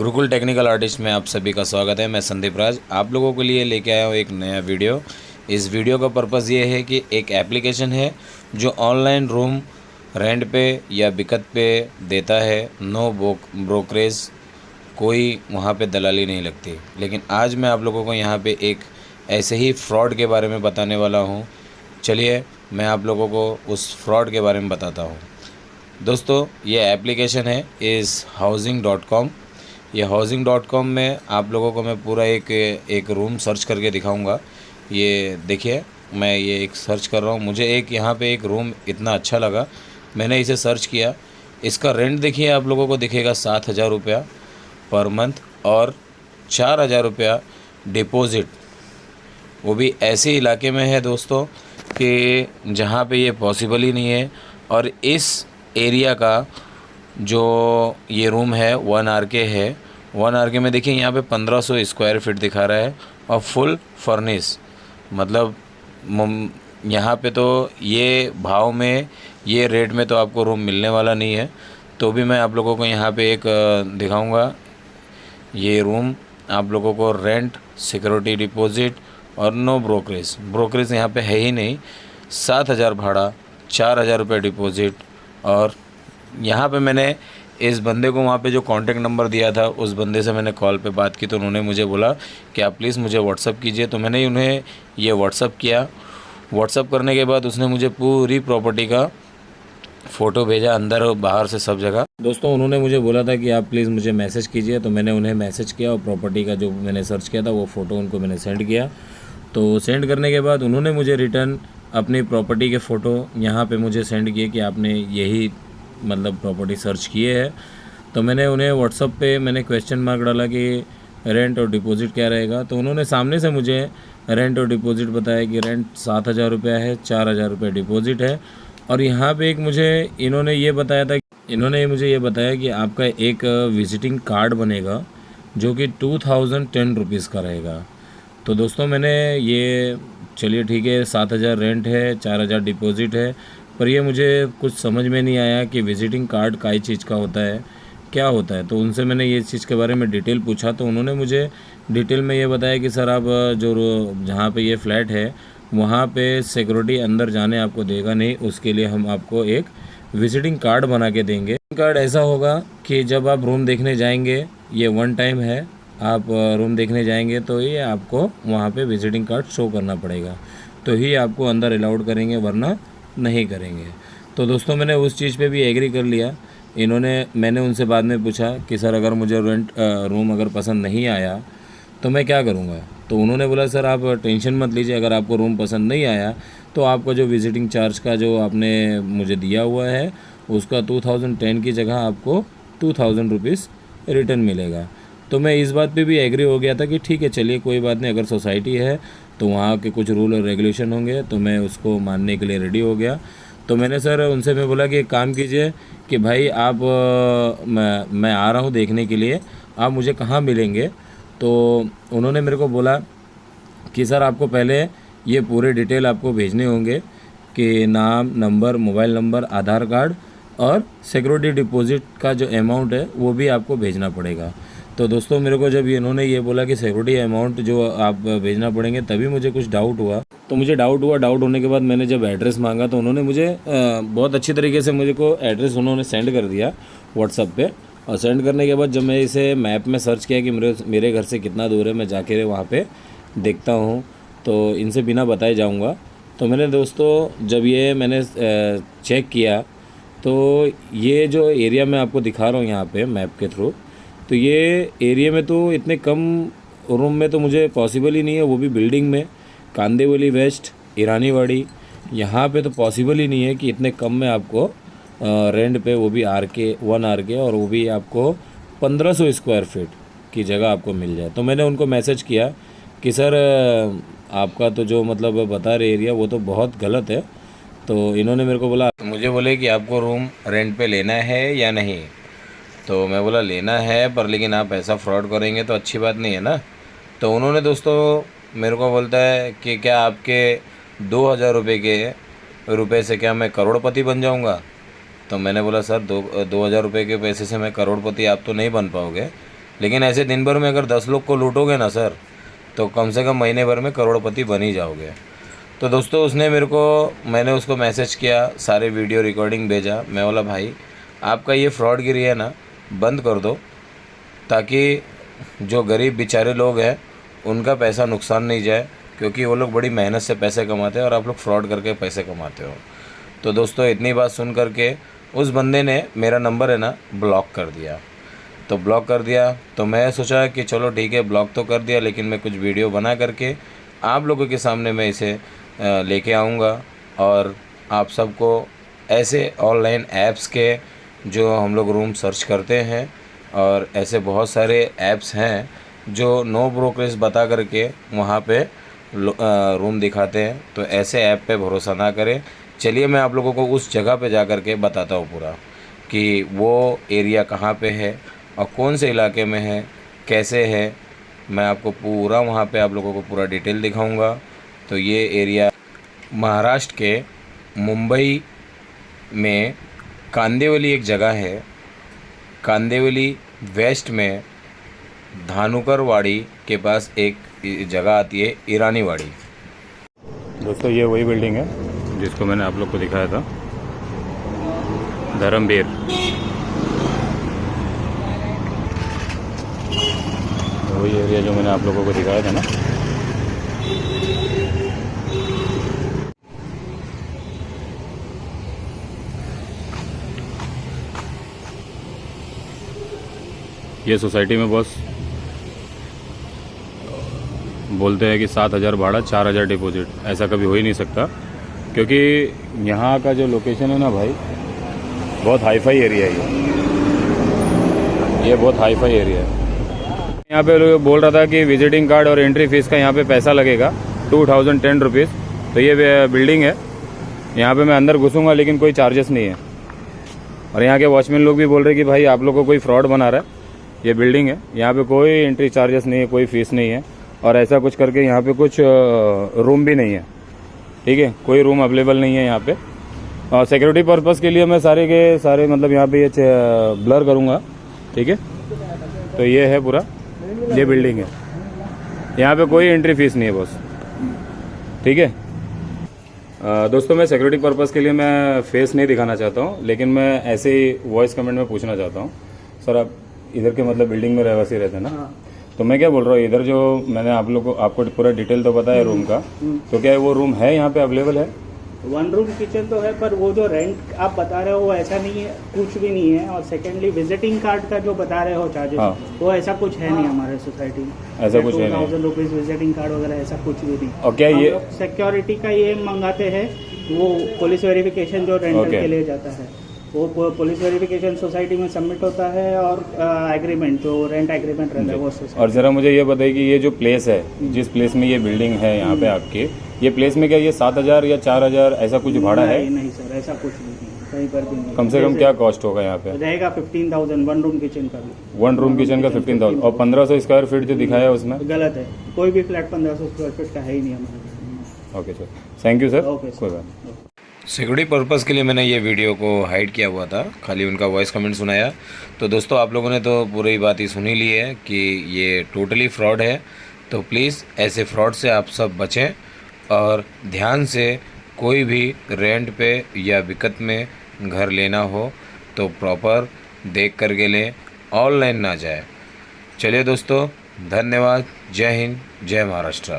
Gurukul technical artist में आप सभी का स्वागत है। मैं संदीप राज आप लोगों के लिए लेके आया हूँ एक नया वीडियो। इस वीडियो का पर्पज़ ये है कि एक एप्लीकेशन है जो ऑनलाइन रूम रेंट पे या बिकत पे देता है। नो ब्रोकरेज, कोई वहाँ पे दलाली नहीं लगती। लेकिन आज मैं आप लोगों को यहाँ पे एक ऐसे ही फ्रॉड के बारे में बताने वाला हूँ। चलिए मैं आप लोगों को उस फ्रॉड के बारे में बताता हूँ। दोस्तों, ये एप्लीकेशन है इस housing.com। ये housing.com में आप लोगों को मैं पूरा एक रूम सर्च करके दिखाऊंगा। ये देखिए, मैं ये एक सर्च कर रहा हूँ। मुझे यहाँ पे एक रूम इतना अच्छा लगा, मैंने इसे सर्च किया। इसका रेंट देखिए, आप लोगों को दिखेगा 7,000 रुपया पर मंथ और 4,000 रुपया डिपॉज़िट। वो भी ऐसे इलाके में है दोस्तों कि जहाँ पे ये पॉसिबल ही नहीं है। और इस एरिया का जो ये रूम है 1 RK है। 1 RK में देखिए यहाँ पे 1500 स्क्वायर फीट दिखा रहा है और फुल फर्निश। मतलब यहाँ पे तो ये भाव में, ये रेट में तो आपको रूम मिलने वाला नहीं है। तो भी मैं आप लोगों को यहाँ पे एक दिखाऊंगा। ये रूम आप लोगों को रेंट, सिक्योरिटी डिपॉजिट और नो ब्रोकरेज यहाँ पे है ही नहीं। 7,000 भाड़ा, 4,000 रुपये डिपॉजिट। और यहाँ पे मैंने इस बंदे को वहाँ पे जो कॉन्टैक्ट नंबर दिया था, उस बंदे से मैंने कॉल पे बात की तो उन्होंने मुझे बोला कि आप प्लीज़ मुझे व्हाट्सअप कीजिए। तो मैंने उन्हें ये व्हाट्सअप किया। व्हाट्सअप करने के बाद उसने मुझे पूरी प्रॉपर्टी का फ़ोटो भेजा, अंदर और बाहर से सब जगह। दोस्तों, उन्होंने मुझे बोला था कि आप प्लीज़ मुझे मैसेज कीजिए। तो मैंने उन्हें मैसेज किया और प्रॉपर्टी का जो मैंने सर्च किया था वो फ़ोटो उनको मैंने सेंड किया। तो सेंड करने के बाद उन्होंने मुझे रिटर्न अपनी प्रॉपर्टी के फ़ोटो यहाँ पे मुझे सेंड किए कि आपने यही मतलब प्रॉपर्टी सर्च किए है। तो मैंने उन्हें व्हाट्सअप पे मैंने क्वेश्चन मार्क डाला कि रेंट और डिपॉजिट क्या रहेगा। तो उन्होंने सामने से मुझे रेंट और डिपॉजिट बताया कि रेंट 7,000 रुपया है, 4,000 रुपये डिपॉजिट है। और यहाँ पे एक इन्होंने मुझे ये बताया कि आपका एक विजिटिंग कार्ड बनेगा जो कि 2010 रुपीज़ का रहेगा। तो दोस्तों, मैंने ये चलिए ठीक है, 7,000 रेंट है, 4,000 डिपॉजिट है, पर ये मुझे कुछ समझ में नहीं आया कि विजिटिंग कार्ड काई चीज़ का होता है, क्या होता है। तो उनसे मैंने ये चीज़ के बारे में डिटेल पूछा तो उन्होंने मुझे डिटेल में ये बताया कि सर आप जो जहाँ पे ये फ्लैट है वहाँ पे सिक्योरिटी अंदर जाने आपको देगा नहीं, उसके लिए हम आपको एक विजिटिंग कार्ड बना के देंगे। कार्ड ऐसा होगा कि जब आप रूम देखने जाएंगे, ये 1 टाइम है, आप रूम देखने जाएंगे तो ये आपको वहाँ पे विजिटिंग कार्ड शो करना पड़ेगा, तो ही आपको अंदर अलाउड करेंगे, वरना नहीं करेंगे। तो दोस्तों, मैंने उस चीज़ पे भी एग्री कर लिया। मैंने उनसे बाद में पूछा कि सर अगर मुझे रूम अगर पसंद नहीं आया तो मैं क्या करूँगा। तो उन्होंने बोला सर आप टेंशन मत लीजिए, अगर आपको रूम पसंद नहीं आया तो आपका जो विजिटिंग चार्ज का जो आपने मुझे दिया हुआ है उसका 2010 की जगह आपको 2,000 रुपीज़ रिटर्न मिलेगा। तो मैं इस बात पे भी एग्री हो गया था कि ठीक है, चलिए कोई बात नहीं, अगर सोसाइटी है तो वहाँ के कुछ रूल और रेगुलेशन होंगे, तो मैं उसको मानने के लिए रेडी हो गया। तो मैंने सर उनसे मैं बोला कि एक काम कीजिए कि भाई आप मैं आ रहा हूँ देखने के लिए, आप मुझे कहाँ मिलेंगे। तो उन्होंने मेरे को बोला कि सर आपको पहले ये पूरे डिटेल आपको भेजने होंगे कि नाम, नंबर, मोबाइल नंबर, आधार कार्ड और सिक्योरिटी डिपॉजिट का जो अमाउंट है वो भी आपको भेजना पड़ेगा। तो दोस्तों, मेरे को जब इन्होंने ये बोला कि सिक्योरिटी अमाउंट जो आप भेजना पड़ेंगे, तभी मुझे कुछ डाउट हुआ। डाउट होने के बाद मैंने जब एड्रेस मांगा तो उन्होंने मुझे बहुत अच्छी तरीके से मुझे को एड्रेस उन्होंने सेंड कर दिया व्हाट्सअप पे। और सेंड करने के बाद जब मैं इसे मैप में सर्च किया कि मेरे घर से कितना दूर है, मैं जाके वहाँ पे देखता हूँ, तो इनसे बिना बताए जाऊँगा। तो मैंने दोस्तों जब ये मैंने चेक किया तो ये जो एरिया मैं आपको दिखा रहा हूँ यहाँ पे मैप के थ्रू, तो ये एरिया में तो इतने कम रूम में तो मुझे पॉसिबल ही नहीं है, वो भी बिल्डिंग में, कांदेवली वेस्ट, ईरानीवाड़ी, यहाँ पे तो पॉसिबल ही नहीं है कि इतने कम में आपको रेंट पे, वो भी 1 RK, और वो भी आपको 1500 स्क्वायर फीट की जगह आपको मिल जाए। तो मैंने उनको मैसेज किया कि सर आपका तो जो मतलब बता रहे एरिया वो तो बहुत गलत है। तो इन्होंने मेरे को बोले कि आपको रूम रेंट पे लेना है या नहीं। तो मैं बोला लेना है, पर लेकिन आप ऐसा फ्रॉड करेंगे तो अच्छी बात नहीं है ना। तो उन्होंने दोस्तों मेरे को बोलता है कि क्या आपके 2,000 रुपये से क्या मैं करोड़पति बन जाऊंगा। तो मैंने बोला सर 2,000 रुपये के पैसे से मैं करोड़पति आप तो नहीं बन पाओगे, लेकिन ऐसे दिन भर में अगर 10 लोग को लूटोगे ना सर, तो कम से कम महीने भर में करोड़पति बन ही जाओगे। तो दोस्तों मैंने उसको मैसेज किया, सारे वीडियो रिकॉर्डिंग भेजा। मैं बोला भाई आपका ये फ्रॉडगिरी है ना, बंद कर दो, ताकि जो गरीब बेचारे लोग हैं उनका पैसा नुकसान नहीं जाए, क्योंकि वो लोग बड़ी मेहनत से पैसे कमाते हैं और आप लोग फ्रॉड करके पैसे कमाते हो। तो दोस्तों इतनी बात सुन करके उस बंदे ने मेरा नंबर है ना ब्लॉक कर दिया। तो ब्लॉक कर दिया तो मैं सोचा कि चलो ठीक है, ब्लॉक तो कर दिया, लेकिन मैं कुछ वीडियो बना करके आप लोगों के सामने मैं इसे लेके आऊँगा और आप सबको ऐसे ऑनलाइन ऐप्स के जो हम लोग रूम सर्च करते हैं, और ऐसे बहुत सारे ऐप्स हैं जो नो ब्रोकरेज बता करके वहाँ पे रूम दिखाते हैं। तो ऐसे ऐप पे भरोसा ना करें। चलिए मैं आप लोगों को उस जगह पे जा कर के बताता हूँ पूरा कि वो एरिया कहाँ पे है और कौन से इलाके में है, कैसे है। मैं आपको पूरा वहाँ पे आप लोगों को पूरा डिटेल दिखाऊंगा। तो ये एरिया महाराष्ट्र के मुंबई में कांदिवली एक जगह है। कांदिवली वेस्ट में धानुकरवाड़ी के पास एक जगह आती है, ईरानीवाड़ी। दोस्तों ये वही बिल्डिंग है जिसको मैंने आप लोग को दिखाया था, धर्मवीर। वही एरिया जो मैंने आप लोगों को दिखाया था ना। ये सोसाइटी में बॉस बोलते हैं कि 7,000 भाड़ा 4,000 डिपॉजिट। ऐसा कभी हो ही नहीं सकता, क्योंकि यहाँ का जो लोकेशन है ना भाई, बहुत हाईफाई एरिया है ये बहुत हाईफाई एरिया है। यहाँ पे बोल रहा था कि विजिटिंग कार्ड और एंट्री फीस का यहाँ पे पैसा लगेगा 2010 रुपीज़। तो ये बिल्डिंग है, यहाँ पे मैं अंदर घुसूँगा लेकिन कोई चार्जेस नहीं है। और यहाँ के वॉचमैन लोग भी बोल रहे कि भाई आप लोग को कोई फ्रॉड बना रहा है। ये बिल्डिंग है, यहाँ पे कोई एंट्री चार्जेस नहीं है, कोई फीस नहीं है, और ऐसा कुछ करके यहाँ पे कुछ रूम भी नहीं है। ठीक है, कोई रूम अवेलेबल नहीं है यहाँ पे। और सिक्योरिटी पर्पज़ के लिए मैं सारे के सारे मतलब यहाँ पे ये ब्लर करूँगा। ठीक है, तो ये है पूरा, ये बिल्डिंग है, यहाँ पे कोई एंट्री फीस नहीं है बॉस। ठीक है दोस्तों, मैं सिक्योरिटी पर्पज़ के लिए मैं फेस नहीं दिखाना चाहता हूँ, लेकिन मैं ऐसे ही वॉइस कमेंट में पूछना चाहता हूँ। सर आप इधर के मतलब बिल्डिंग में रहवासी रहते हैं ना? हाँ। तो मैं क्या बोल रहा हूँ, इधर जो मैंने आपको पूरा डिटेल तो बताया रूम का, तो क्या वो रूम है यहाँ पे अवेलेबल है? 1 रूम किचन तो है, पर वो जो रेंट आप बता रहे हो वो ऐसा नहीं है, कुछ भी नहीं है। और सेकेंडली विजिटिंग कार्ड का जो बता रहे हो चार्जेस, हाँ, वो ऐसा कुछ है नहीं हमारे सोसाइटी में। ऐसा कुछ है नहीं, 2,000 रुपीज़ विजिटिंग कार्ड वगैरह ऐसा कुछ भी नहीं। और क्या ये सिक्योरिटी का ये मंगाते हैं, वो पुलिस वेरिफिकेशन जो रेंटल के लिए जाता है, वो पुलिस वेरिफिकेशन सोसाइटी में सबमिट होता है, और एग्रीमेंट जो रेंट एग्रीमेंट रहता है वो सोसाइटी। और ज़रा मुझे ये बताइए कि ये जो प्लेस है, जिस प्लेस में ये बिल्डिंग है यहाँ पे आपकी, ये प्लेस में क्या ये 7,000 या 4,000 ऐसा कुछ भाड़ा है? नहीं सर, ऐसा कुछ भी नहीं, कहीं पर भी नहीं। कम से कम क्या कॉस्ट होगा यहाँ पे? रहेगा 15,000 1 रूम किचन का भी। 1 रूम किचन का 15,000, और 1,500 स्क्वायर फीट जो दिखाया है उसमें गलत है। कोई भी फ्लैट 1,500 स्क्वायर फीट का है ही नहीं हमारे। Okay sir, thank you sir. कोई बात नहीं। सिक्योरिटी पर्पज़ के लिए मैंने ये वीडियो को हाइड किया हुआ था, खाली उनका वॉइस कमेंट सुनाया। तो दोस्तों आप लोगों ने तो पूरी बात ही सुनी ली है कि ये टोटली फ्रॉड है। तो प्लीज़ ऐसे फ्रॉड से आप सब बचें, और ध्यान से कोई भी रेंट पे या विकत में घर लेना हो तो प्रॉपर देख करके लें, ऑनलाइन ना जाए। चलिए दोस्तों, धन्यवाद। जय हिंद, जय महाराष्ट्र।